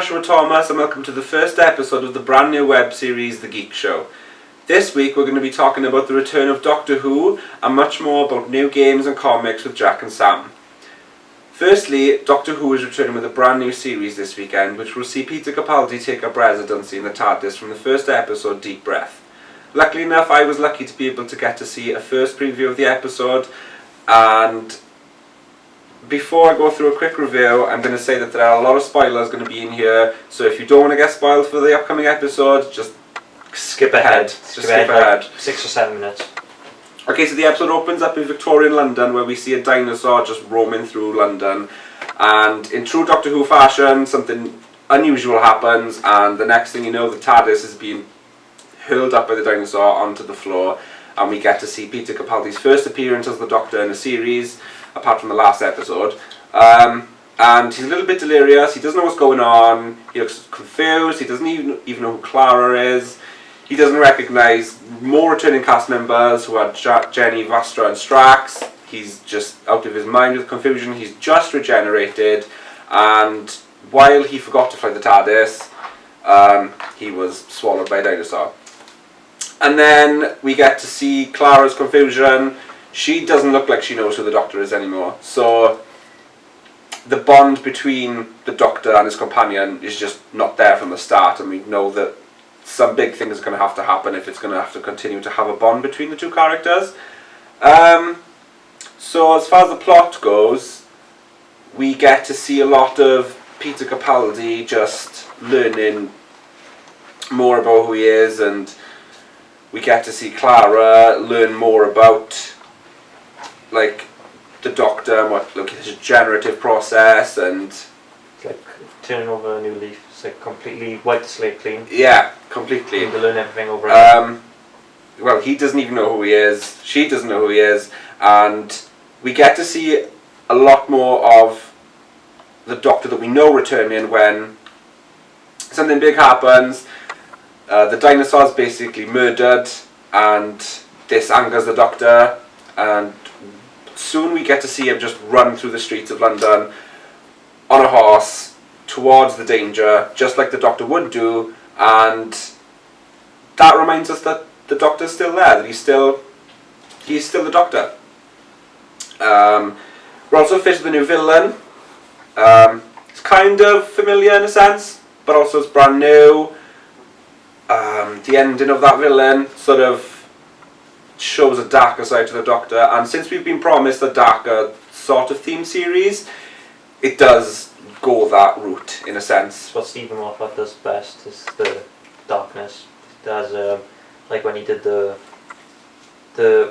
Joshua Thomas and welcome to the first episode of the brand new web series The Geek Show. This week we're going to be talking about the return of Doctor Who and much more about new games and comics with Jack and Sam. Firstly, Doctor Who is returning with a brand new series this weekend which will see Peter Capaldi take up residency in the TARDIS from the first episode, Deep Breath. Luckily enough, I was lucky to be able to get to see a first preview of the episode, and before I go through a quick review, I'm going to say that there are a lot of spoilers going to be in here, so if you don't want to get spoiled for the upcoming episode, just skip ahead. Skip ahead. 6 or 7 minutes. Okay, so the episode opens up in Victorian London where we see a dinosaur just roaming through London, and in true Doctor Who fashion, something unusual happens, and the next thing you know, the TARDIS is being hurled up by the dinosaur onto the floor, and we get to see Peter Capaldi's first appearance as the Doctor in a series, apart from the last episode. And he's a little bit delirious, he doesn't know what's going on, he looks confused, he doesn't even know who Clara is, he doesn't recognise more returning cast members who are Jenny, Vastra and Strax. He's just out of his mind with confusion, he's just regenerated, and while he forgot to fly the TARDIS, he was swallowed by a dinosaur. And then we get to see Clara's confusion. She doesn't look like she knows who the Doctor is anymore. So the bond between the Doctor and his companion is just not there from the start, and we know that some big things are going to have to happen if it's going to have to continue to have a bond between the two characters. So as far as the plot goes, we get to see a lot of Peter Capaldi just learning more about who he is, and we get to see Clara learn more about like the Doctor and what his generative process, and It's like turning over a new leaf. It's like completely wipe the slate clean. yeah, completely. You need to learn everything over again. Well, he doesn't even know who he is, she doesn't know who he is, and we get to see a lot more of the Doctor that we know returning when something big happens. The dinosaur's basically murdered, and this angers the Doctor, and soon we get to see him just run through the streets of London on a horse towards the danger, just like the Doctor would do, and that reminds us that the Doctor's still there, that he's still the Doctor. We're also faced with a new villain. It's kind of familiar in a sense, but also it's brand new. The ending of that villain sort of shows a darker side to the Doctor, and since we've been promised a darker sort of theme series, it does go that route in a sense. What Stephen Moffat does best is the darkness. He does like when he did the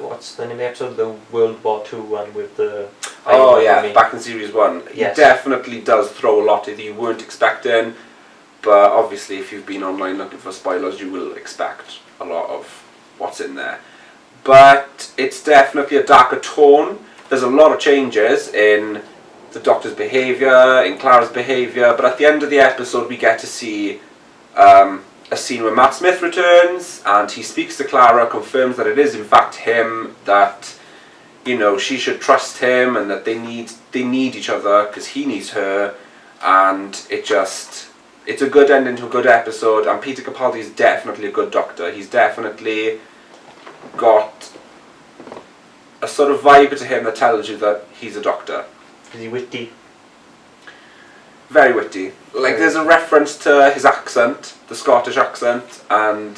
what's the name of the episode? The World War II one with the back in series 1. Yes. He definitely does throw a lot that you weren't expecting, but obviously if you've been online looking for spoilers, you will expect a lot of what's in there. But it's definitely a darker tone. There's a lot of changes in the Doctor's behaviour, in Clara's behaviour, but at the end of the episode we get to see a scene where Matt Smith returns, and he speaks to Clara, confirms that it is in fact him, that she should trust him, and that they need each other because he needs her, and it's a good ending to a good episode, and Peter Capaldi is definitely a good Doctor. He's definitely got a sort of vibe to him that tells you that he's a Doctor. Is he witty? Very witty. Like there's a reference to his accent, the Scottish accent, and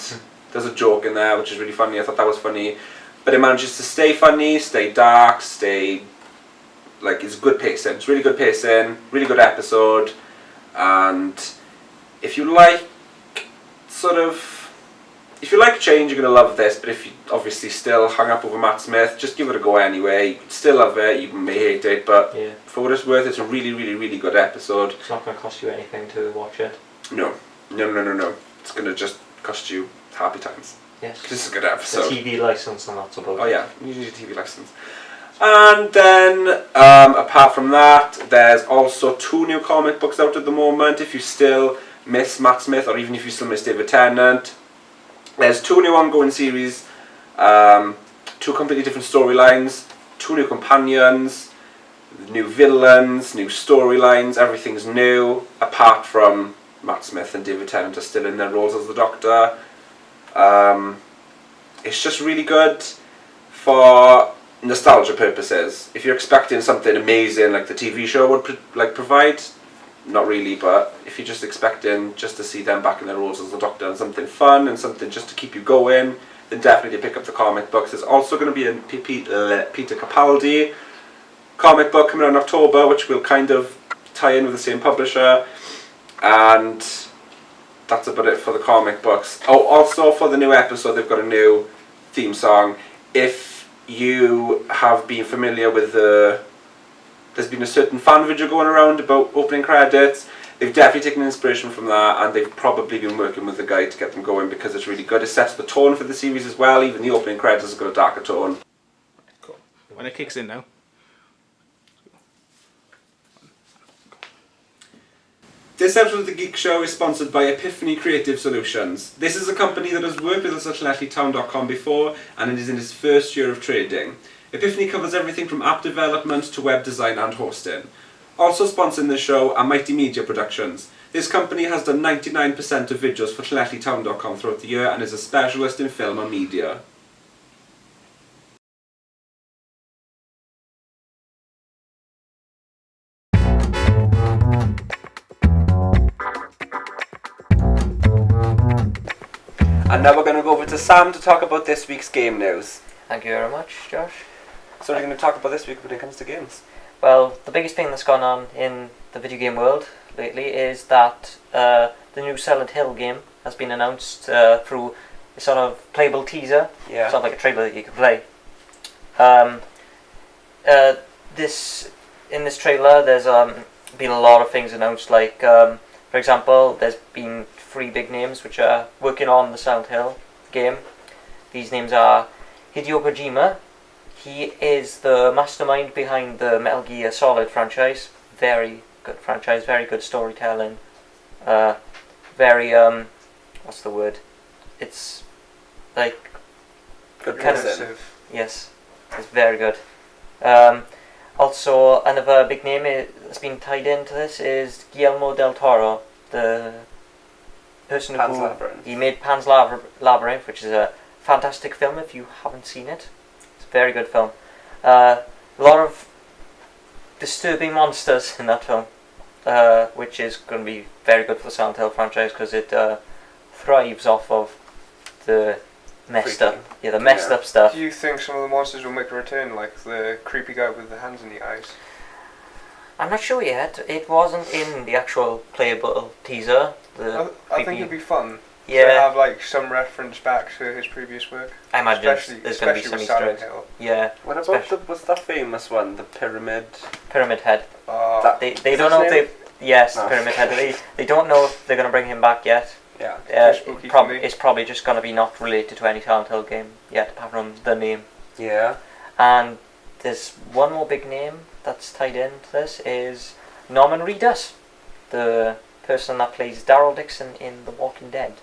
there's a joke in there which is really funny. I thought that was funny. But it manages to stay funny, stay dark, it's good pacing. It's really good pacing, really good episode, and if you like change, you're going to love this, but if you obviously still hung up over Matt Smith, just give it a go anyway. You still love it, you may hate it, but yeah, for what it's worth, it's a really, really, really good episode. It's not going to cost you anything to watch it. No. It's going to just cost you happy times. Yes. Because it's a good episode. The TV license and that's about it. Oh yeah, you need a TV license. And then, apart from that, there's also 2 new comic books out at the moment. If you still miss Matt Smith, or even if you still miss David Tennant, there's 2 new ongoing series, 2 completely different storylines, 2 new companions, new villains, new storylines, everything's new, apart from Matt Smith and David Tennant are still in their roles as the Doctor. It's just really good for nostalgia purposes. If you're expecting something amazing like the TV show would provide, not really, but if you're just expecting just to see them back in their roles as the Doctor and something fun and something just to keep you going, then definitely pick up the comic books. There's also going to be a Peter Capaldi comic book coming out in October, which will kind of tie in with the same publisher, and that's about it for the comic books. Oh, also for the new episode, they've got a new theme song. If you have been familiar with there's been a certain fan video going around about opening credits. They've definitely taken inspiration from that, and they've probably been working with the guy to get them going because it's really good. It sets the tone for the series as well. Even the opening credits has got a darker tone. Cool. When it kicks in now. This episode of The Geek Show is sponsored by Epiphany Creative Solutions. This is a company that has worked with us at LeslieTown.com before, and it is in its first year of trading. Epiphany covers everything from app development to web design and hosting. Also sponsoring the show are Mighty Media Productions. This company has done 99% of videos for LeslieTown.com throughout the year and is a specialist in film and media. And now we're going to go over to Sam to talk about this week's game news. Thank you very much, Josh. So what are you going to talk about this week when it comes to games? Well, the biggest thing that's gone on in the video game world lately is that the new Silent Hill game has been announced through a sort of playable teaser. Yeah. Sort of like a trailer that you can play. In this trailer, there's been a lot of things announced. Like, for example, there's been 3 big names which are working on the Silent Hill game. These names are Hideo Kojima. He is the mastermind behind the Metal Gear Solid franchise. Very good franchise, very good storytelling. Very, what's the word? It's like... Good kind of, person. yes, it's very good. Also, another big name that's been tied into this is Guillermo del Toro, the person Pan's Labyrinth. He made Pan's Labyrinth, which is a fantastic film if you haven't seen it. It's a very good film. A lot of disturbing monsters in that film, which is going to be very good for the Silent Hill franchise because it thrives off of the messed up stuff. Do you think some of the monsters will make a return, like the creepy guy with the hands in the eyes? I'm not sure yet. It wasn't in the actual playable teaser. I think it'd be fun. Yeah. To have like some reference back to his previous work. I imagine there's going to be some Easter eggs. Yeah. What about what's that famous one? The Pyramid Head. They don't his know if name? the Pyramid Head. They don't know if they're going to bring him back yet. Yeah. It's probably just going to be not related to any Silent Hill game yet, apart from the name. Yeah. And there's one more big name that's tied into this is Norman Reedus, the person that plays Daryl Dixon in The Walking Dead.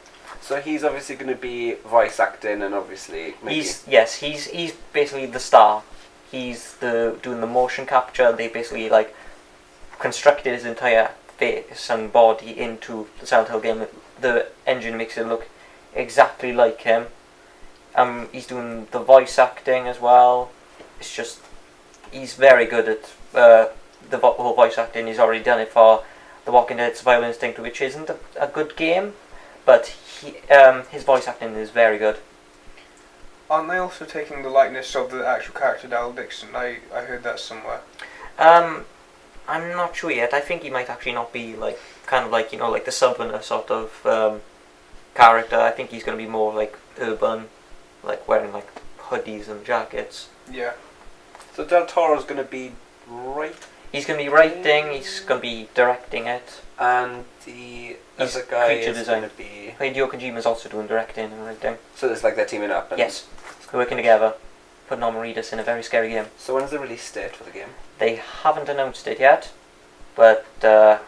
So he's obviously going to be voice acting, and obviously He's basically the star. He's doing the motion capture. They basically like constructed his entire face and body into the Silent Hill game. The engine makes it look exactly like him. He's doing the voice acting as well. It's just he's very good at the whole voice acting. He's already done it for The Walking Dead Survival Instinct, which isn't a good game, but his voice acting is very good. Aren't they also taking the likeness of the actual character Daryl Dixon? I heard that somewhere. I'm not sure yet. I think he might actually not be like like the Southerner sort of character. I think he's going to be more like urban, like wearing like hoodies and jackets. Yeah. So Del Toro's going to be He's going to be writing. He's going to be directing it. And the other guy is going to be... Hideo Kojima's also doing directing and writing. So it's like they're teaming up. And yes, working together, putting Norman Reedus in a very scary game. So when's the release date for the game? They haven't announced it yet, but I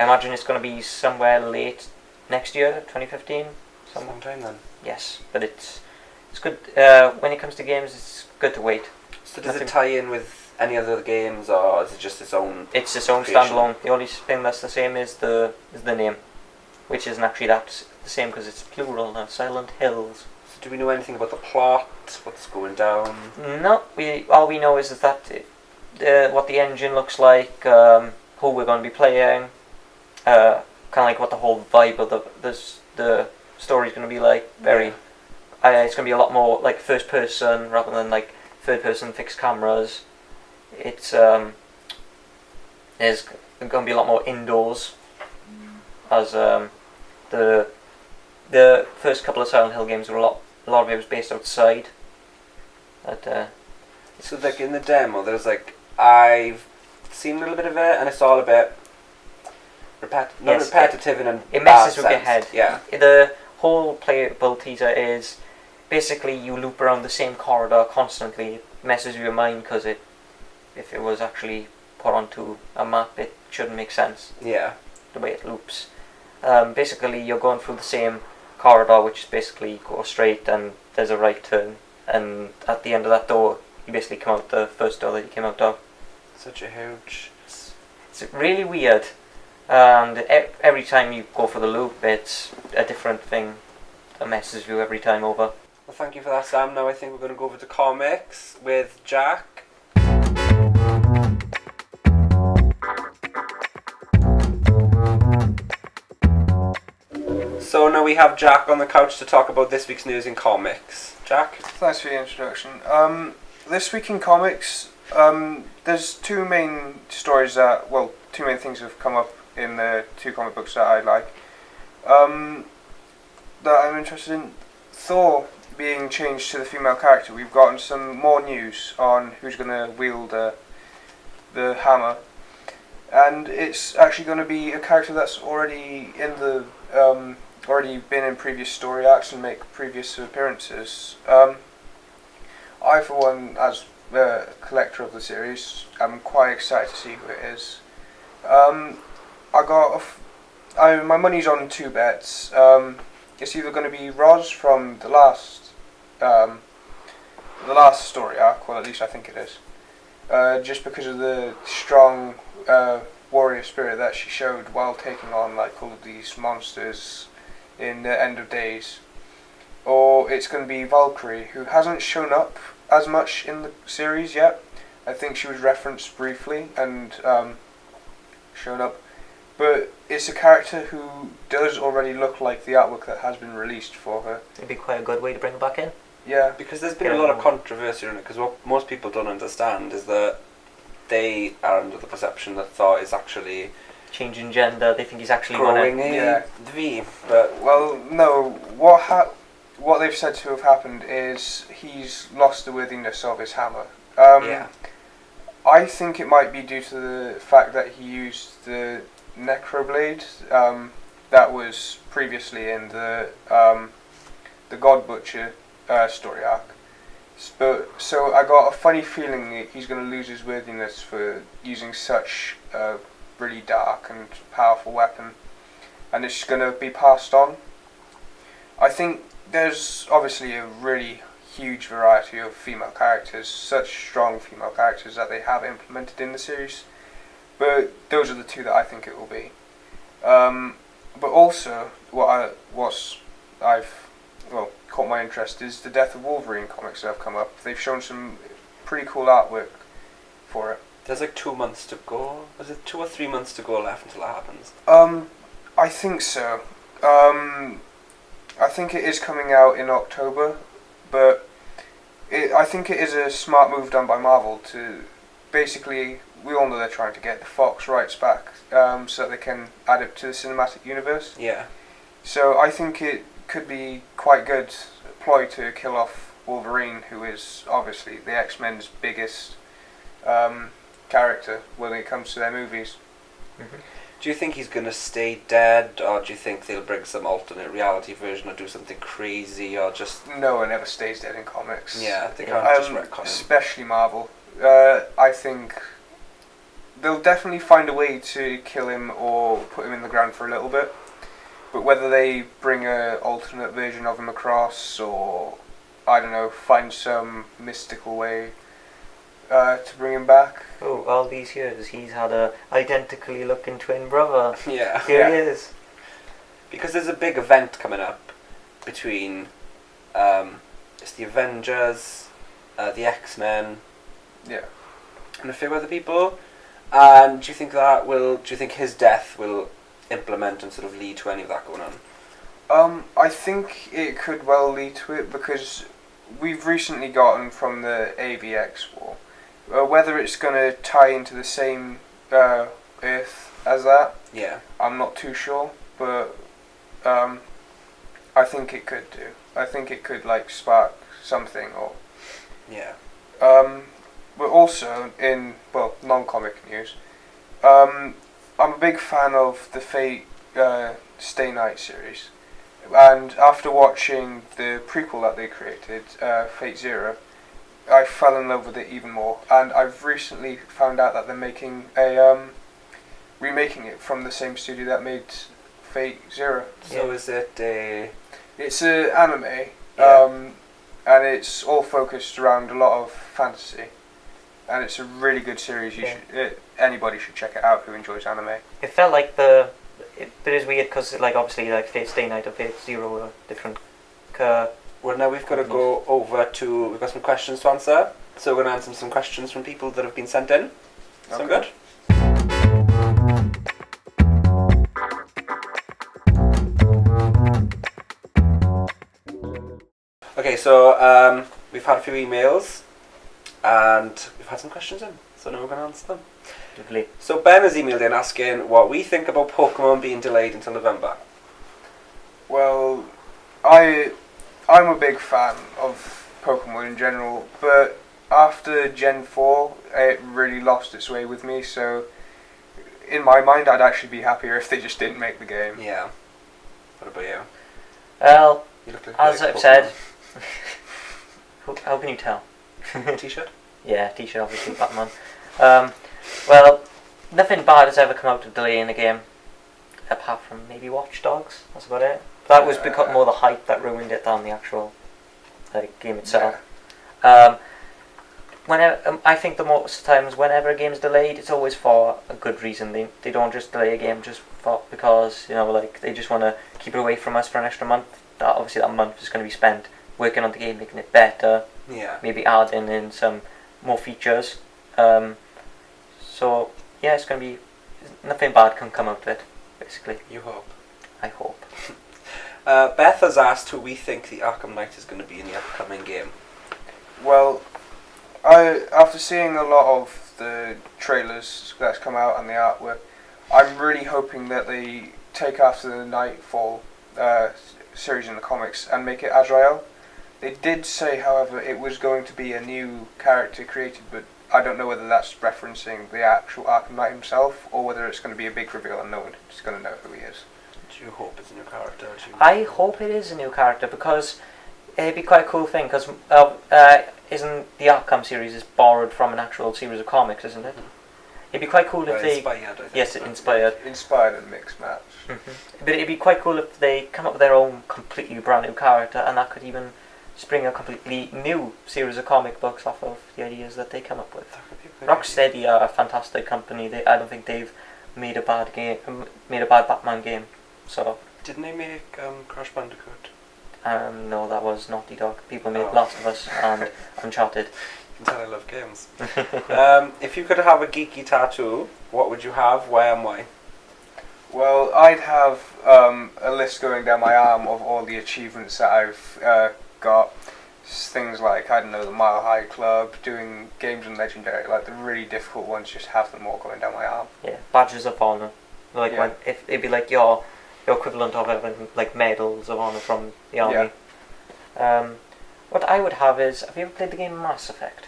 imagine it's going to be somewhere late next year, 2015. Sometime then. Yes, but it's good. When it comes to games, it's good to wait. So does it tie in with any other games, or is it just its own? It's its own creation? standalone. The only thing that's the same is the name. which isn't actually that the same because it's plural now. Silent Hills. So do we know anything about the plot? What's going down? No, all we know is that what the engine looks like, who we're going to be playing, kind of like what the whole vibe of the story's going to be like. It's going to be a lot more like first person rather than like third person fixed cameras. It's there's going to be a lot more indoors, as the first couple of Silent Hill games were a lot of it was based outside. So like in the demo, there's like I've seen a little bit of it, and it's all a bit repetitive in a it bad messes with your sense. head. Yeah. The whole playable teaser is basically you loop around the same corridor constantly. It messes with your mind because if it was actually put onto a map, it shouldn't make sense. Yeah. The way it loops. Basically, you're going through the same corridor, which is basically go straight and there's a right turn, and at the end of that door, you basically come out the first door that you came out of. Such a huge. It's really weird, and every time you go for the loop, it's a different thing that messes you every time over. Well, thank you for that, Sam. Now I think we're going to go over to comics with Jack. So now we have Jack on the couch to talk about this week's news in comics. Jack? Thanks for the introduction. This week in comics, there's two main things that have come up in the two comic books that I like. That I'm interested in. Thor being changed to the female character. We've gotten some more news on who's going to wield the hammer, and it's actually going to be a character that's already in the already been in previous story arcs and make previous appearances. I, for one, as a collector of the series, am quite excited to see who it is. My money's on two bets. It's either going to be Roz from the last story arc, well, at least I think it is. Just because of the strong warrior spirit that she showed while taking on like all of these monsters in the End of Days. Or it's going to be Valkyrie, who hasn't shown up as much in the series yet. I think she was referenced briefly and shown up. But it's a character who does already look like the artwork that has been released for her. It'd be quite a good way to bring it back in. Yeah. Because there's been a lot of controversy on it, because what most people don't understand is that they are under the perception that Thor is actually changing gender. They think he's actually growing gonna. a V. But well, no. What they've said to have happened is he's lost the worthiness of his hammer. Yeah. I think it might be due to the fact that he used the Necroblade that was previously in the God Butcher story arc. So I got a funny feeling that he's going to lose his worthiness for using such a really dark and powerful weapon, and it's going to be passed on. I think there's obviously a really huge variety of female characters, such strong female characters that they have implemented in the series, but those are the two that I think it will be. But also, what's caught my interest is the Death of Wolverine comics that have come up. They've shown some pretty cool artwork for it. There's like 2 months to go. Was it 2 or 3 months to go left until that happens? I think so. I think it is coming out in October, but I think it is a smart move done by Marvel to basically, we all know they're trying to get the Fox rights back so that they can add it to the cinematic universe. Yeah. So I think it could be quite good ploy to kill off Wolverine, who is obviously the X-Men's biggest character when it comes to their movies. Mm-hmm. Do you think he's going to stay dead, or do you think they'll bring some alternate reality version or do something crazy, or just... No one ever stays dead in comics. Yeah, they can't just retcon him. Especially Marvel. I think they'll definitely find a way to kill him or put him in the ground for a little bit. But whether they bring an alternate version of him across, or, I don't know, find some mystical way to bring him back. Oh, all these years he's had a identically looking twin brother. Yeah. Here he is. because there's a big event coming up between it's the Avengers, the X-Men, Yeah. and a few other people. And do you think his death will implement and sort of lead to any of that going on? I think it could well lead to it because we've recently gotten from the AVX war. Whether it's going to tie into the same Earth as that, Yeah. I'm not too sure, but I think it could do. I think it could like spark something or. Yeah. But also in non-comic news, I'm a big fan of the Fate Stay Night series, and after watching the prequel that they created, Fate Zero, I fell in love with it even more. And I've recently found out that they're making a remaking it from the same studio that made Fate Zero. So is it a... It's an anime, Yeah. and it's all focused around a lot of fantasy, and it's a really good series. Anybody should check it out who enjoys anime. It felt like it is weird because like obviously like Fate Stay Night and Fate Zero are different. Well, now we've got to go over to... We've got some questions to answer. So we're going to answer some questions from people that have been sent in. Sound good? Okay, so we've had a few emails and we've had some questions in. So now we're going to answer them. Lovely. So Ben has emailed in asking what we think about Pokemon being delayed until November. Well, I'm a big fan of Pokemon in general, but after Gen 4, it really lost its way with me, so in my mind I'd actually be happier if they just didn't make the game. Yeah. What about you? Well, You look like as a I've Pokemon. said, how can you tell? T-shirt? Yeah, T-shirt obviously, Batman. Well, nothing bad has ever come out of delaying a game, apart from maybe Watch Dogs. That's about it. That was because more the hype that ruined it than the actual game itself. Whenever I think the most times whenever a game's delayed, it's always for a good reason. They don't just delay a game just because they just want to keep it away from us for an extra month. Obviously that month is going to be spent working on the game, making it better. Yeah. Maybe adding in some more features. So yeah, it's going to be nothing bad can come out of it. Basically, You hope. I hope. Beth has asked who we think the Arkham Knight is going to be in the upcoming game. Well, after seeing a lot of the trailers that's come out and the artwork, I'm really hoping that they take after the Nightfall series in the comics and make it Azrael. They did say, however, it was going to be a new character created, but I don't know whether that's referencing the actual Arkham Knight himself or whether it's going to be a big reveal and no one's going to know who he is. Do you hope it's a new character? I hope it is a new character because it'd be quite a cool thing. Because isn't the Arkham series is borrowed from an actual series of comics, isn't it? It'd be quite cool if they inspired, I think. yes, inspired. Inspired and mixed match. But it'd be quite cool if they come up with their own completely brand new character, and that could even spring a completely new series of comic books off of the ideas that they come up with. Rocksteady are a fantastic company. I don't think they've made a bad Batman game. So Didn't they make Crash Bandicoot? no, that was Naughty Dog. People made Oh. Last of Us and Uncharted. You can tell I love games. If you could have a geeky tattoo, what would you have? Why and why? Well, I'd have a list going down my arm of all the achievements that I've got. Things like, I don't know, the Mile High Club, doing games and Legendary, like the really difficult ones, just have them all going down my arm. Yeah, badges of honor. Like Yeah. if it'd be like your equivalent of having like medals of honor from the army. What I would have is, have you ever played the game Mass Effect?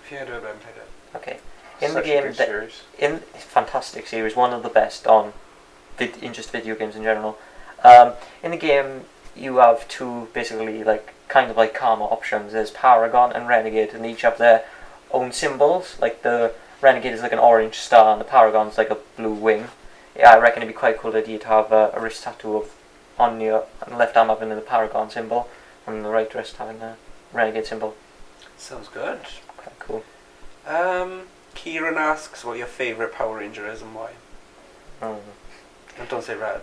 If you had ever played it. Okay. In Such the a game good that series. fantastic series, one of the best in just video games in general. In the game, you have two basically kind of like karma options. There's Paragon and Renegade, and they each have their own symbols. Like the Renegade is like an orange star, and the Paragon's like a blue wing. Yeah, I reckon it'd be quite a cool idea to have a wrist tattoo on your left arm having the Paragon symbol, and the right wrist having the Renegade symbol. Sounds good. Quite cool. Kieran asks what your favourite Power Ranger is and why. Mm. And don't say red.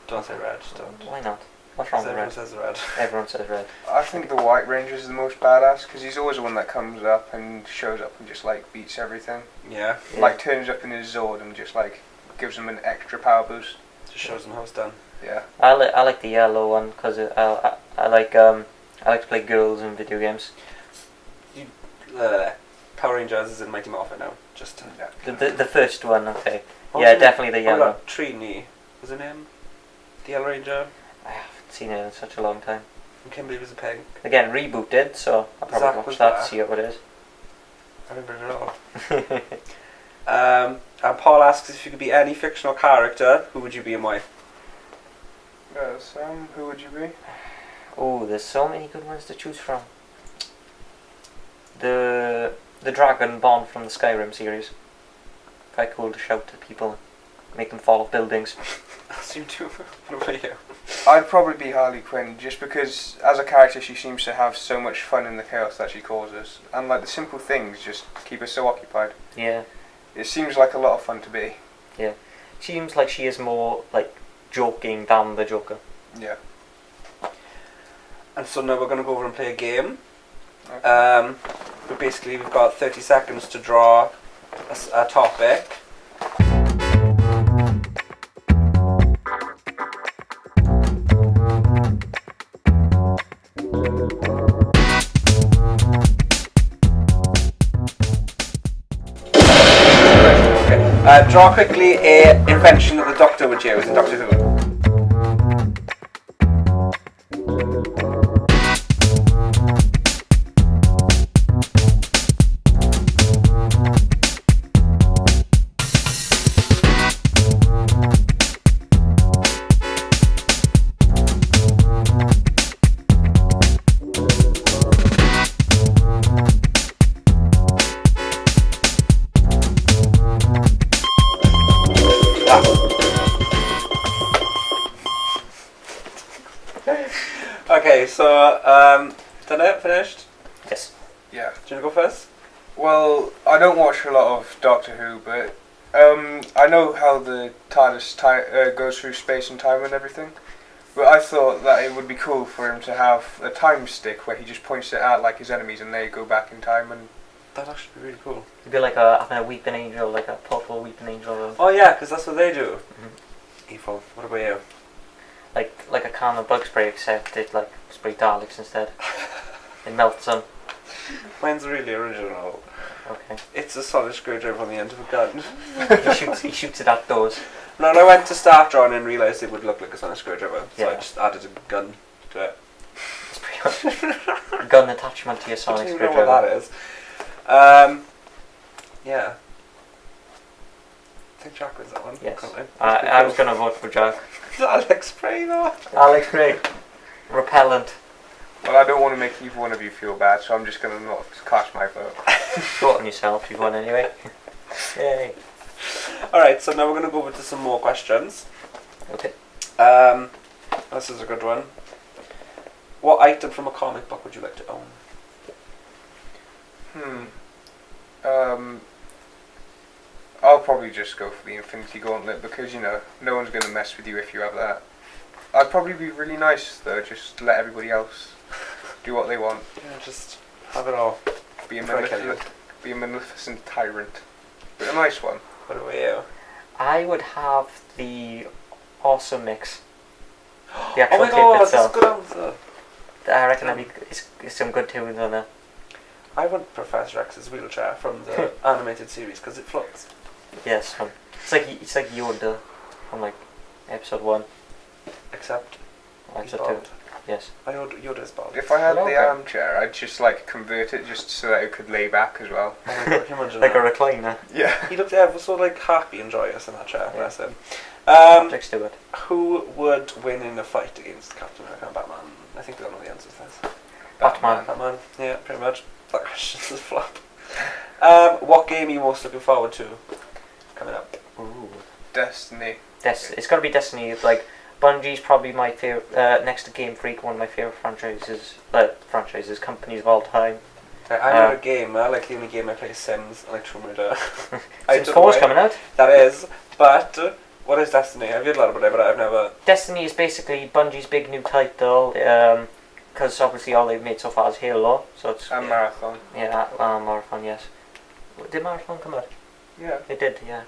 Don't say red. Don't. Why not? What's wrong with Everyone red? says red. Everyone says red. I think the White Ranger is the most badass because he's always the one that comes up and shows up and just like beats everything. Yeah. Yeah. Like turns up in his Zord and just like gives him an extra power boost. Just shows them how it's done. Yeah. I like the yellow one because I like to play girls in video games. Power Rangers is in Mighty Morphin now. Just to, The first one, okay. What Yeah, was her definitely the name? yellow. Trini. Was her name? The Yellow Ranger. I haven't seen it in such a long time. I can't believe it was a pig. Again, rebooted, so I'll probably Zach watch was that back. to see what it is. I remember it at all. And Paul asks if you could be any fictional character, who would you be and why? Sam, who would you be? Oh, there's so many good ones to choose from. The dragon born from the Skyrim series. Quite cool to shout at people, make them fall off buildings. As you do. What about you? I'd probably be Harley Quinn just because as a character she seems to have so much fun in the chaos that she causes. And like the simple things just keep her so occupied. Yeah, It seems like a lot of fun to be. seems like she is more like joking than the Joker. Yeah. And so now we're going to go over and play a game. Okay. But basically we've got 30 seconds to draw a topic. Draw quickly a invention that the Doctor would use in Doctor Who. Okay, so done it? Finished? Yes. Yeah. Do you want to go first? Well, I don't watch a lot of Doctor Who, but I know how the TARDIS goes through space and time and everything. But I thought that it would be cool for him to have a time stick where he just points it at like his enemies and they go back in time and... That'd actually be really cool. It'd be like a weeping angel, like a purple weeping angel. Oh yeah, because that's what they do. Mhm. Evil. What about you? Like a can of bug spray, except it like spray Daleks instead. It melts them. Mine's really original. Okay. It's a solid screwdriver on the end of a gun. He shoots it at doors. No, and I went to start drawing and realised it would look like a sonic screwdriver, so I Yeah. just added a gun to it. It's pretty much gun attachment to your I sonic don't even know screwdriver. what that is. Yeah. I think Jack was that one. Yes. Can't I was gonna vote for Jack. Alex Spray though. Alex Craig. Repellent. Well, I don't want to make either one of you feel bad, so I'm just going to not cast my vote. Vote on yourself. You've won anyway. Yay. Alright, so now we're going to go over to some more questions. Okay. This is a good one. What item from a comic book would you like to own? I'll probably just go for the Infinity Gauntlet because, you know, no one's going to mess with you if you have that. I'd probably be really nice, though, just let everybody else do what they want. Yeah, just have it all. Be a Before I kill you. magnificent tyrant. But a nice one. What about you? I would have the awesome mix. The Oh actual my tape god, that's a itself. good answer. I reckon it's some good tunes on there. I want Professor X's wheelchair from the animated series because it floats. Yes. It's like Yoda from like episode 1, Except or he's episode 2. bald. Yes. Yoda's bald. If I had Okay. the armchair, I'd just, like, convert it just so that it could lay back as well. Oh my god, can you imagine Like a that? recliner. Yeah. He looked ever so like happy and joyous in that chair, Yeah. bless him. Patrick Stewart. Who would win in a fight against Captain America and Batman? I think we all know the answer to this. Batman. Batman, yeah, pretty much. That question's a flop. What game are you most looking forward to coming up? Ooh. Destiny. It's got to be Destiny. Like Bungie's probably my favorite. Next to Game Freak, one of my favorite companies of all time. I'm not a gamer. Like the only game I play is Sims and like Tomb Raider. I Sims don't know 4's why coming out. That is, but What is Destiny? I've heard a lot about it, but I've never. Destiny is basically Bungie's big new title, because obviously all they've made so far is Halo, so it's And Marathon. yeah, Marathon, yes. Did Marathon come out? Yeah. It did, yeah.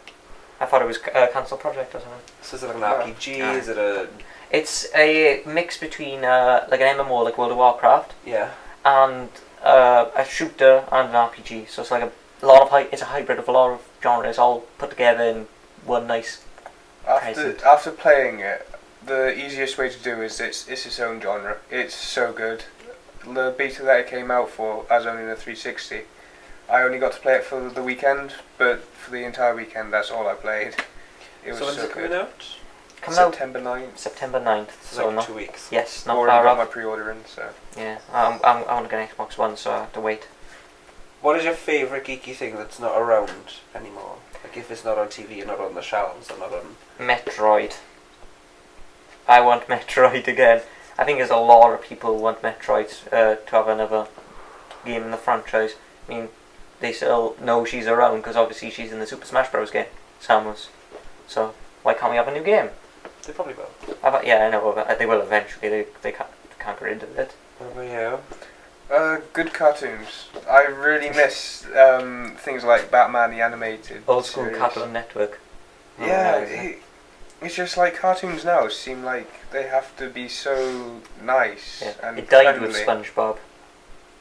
I thought it was a cancelled project or something. So is it like an Yeah. RPG? Yeah. Is it a It's a mix between like an MMO, like World of Warcraft, yeah? and a shooter and an RPG. So it's like a lot of it's a hybrid of a lot of genres all put together in one nice. Present. After playing it, the easiest way to do is it's its own genre. It's so good. The beta that it came out for, as only in a 360, I only got to play it for the weekend, but for the entire weekend, that's all I played. It was So when's so it coming good. out? Comes out September 9th. September 9th, It's so like not 2 weeks. yes, not Already far got my off. pre-order in, so. Yeah, I want to get an Xbox One, so I have to wait. What is your favourite geeky thing that's not around anymore? Like if it's not on TV and not on the shelves or not on. Metroid. I want Metroid again. I think there's a lot of people who want Metroid to have another game in the franchise. I mean, they still know she's around because obviously she's in the Super Smash Bros. Game, Samus. So why can't we have a new game? They probably will. Yeah, I know. But they will eventually. They can't get rid of it. What about you? Good cartoons. I really miss things like Batman the Animated Old school series. Cartoon Network. Yeah, Oh, it's just like cartoons now seem like they have to be so nice yeah. and It died friendly. with SpongeBob.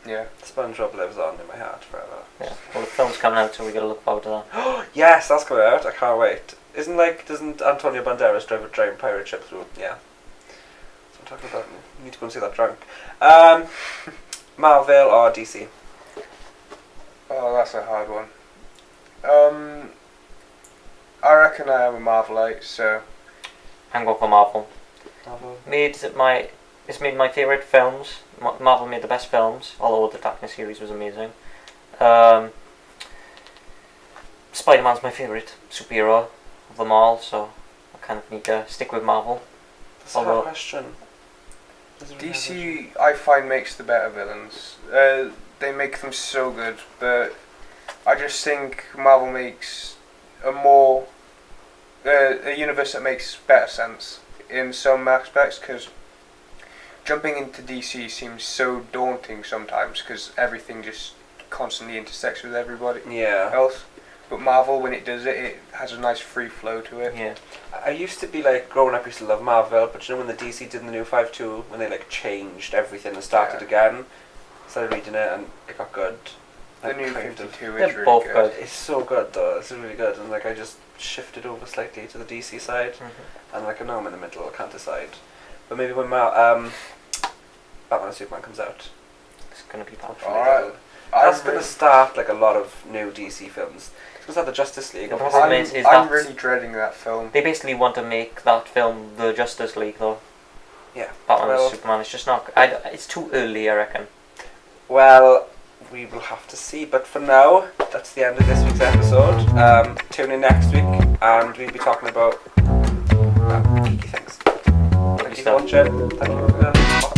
Yeah. SpongeBob lives on in my heart forever. Yeah. Well, the film's coming out, so we gotta look forward to that. Yes, that's coming out. I can't wait. Doesn't Antonio Banderas drive a giant pirate ship through? Yeah. So I'm talking about. You need to go and see that drunk. Marvel or DC? Oh, that's a hard one. I reckon I am a Marvelite, so I'm going for Marvel. Marvel. It's made my favourite films. Marvel made the best films, although the Darkness series was amazing. Spider-Man's my favourite superhero of them all, so I kind of need to stick with Marvel. That's a Although- hard question. That's a really hard question. DC I find makes the better villains. They make them so good, but I just think Marvel makes a universe that makes better sense in some aspects, because jumping into DC seems so daunting sometimes because everything just constantly intersects with everybody Yeah. else. But Marvel, when it does it, it has a nice free flow to it. Yeah. I used to be like, growing up, I used to love Marvel, but you know when the DC did the new 5.2, when they like changed everything and started Yeah. again, started reading it and it got good. The Like, new kind of- 52 is They're really both good. good. It's so good though, it's really good, and like I just shifted over slightly to the DC side, and like I know I'm in the middle, I can't decide. But maybe when Batman and Superman comes out, It's gonna be bad. hopefully Alright. that's going to start like a lot of new DC films. It's going to start the Justice League. The obviously. problem is I'm that really dreading that film. they basically want to make that film the Justice League, though. Yeah. Batman Well- and Superman. It's just not. It's too early, I reckon. Well, we will have to see. But for now, that's the end of this week's episode. Tune in next week, and we'll be talking about geeky things. Thank you for stuff. watching. Thank you for watching.